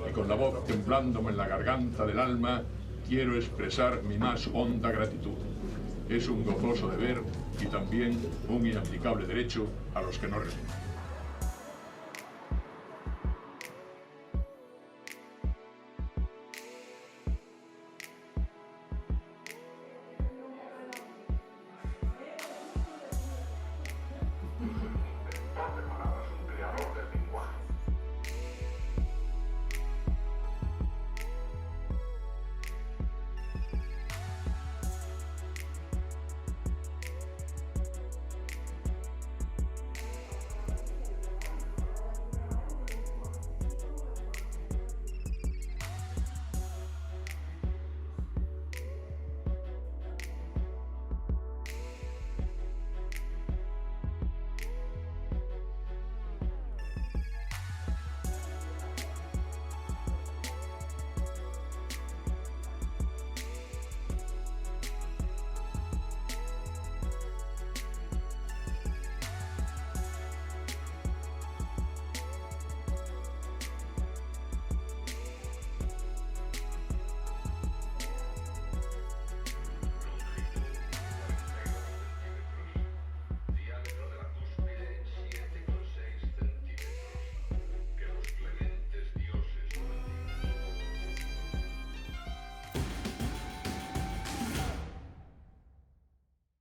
y con la voz temblándome en la garganta del alma, quiero expresar mi más honda gratitud. Es un gozoso deber y también un inabdicable derecho a los que no renuncio.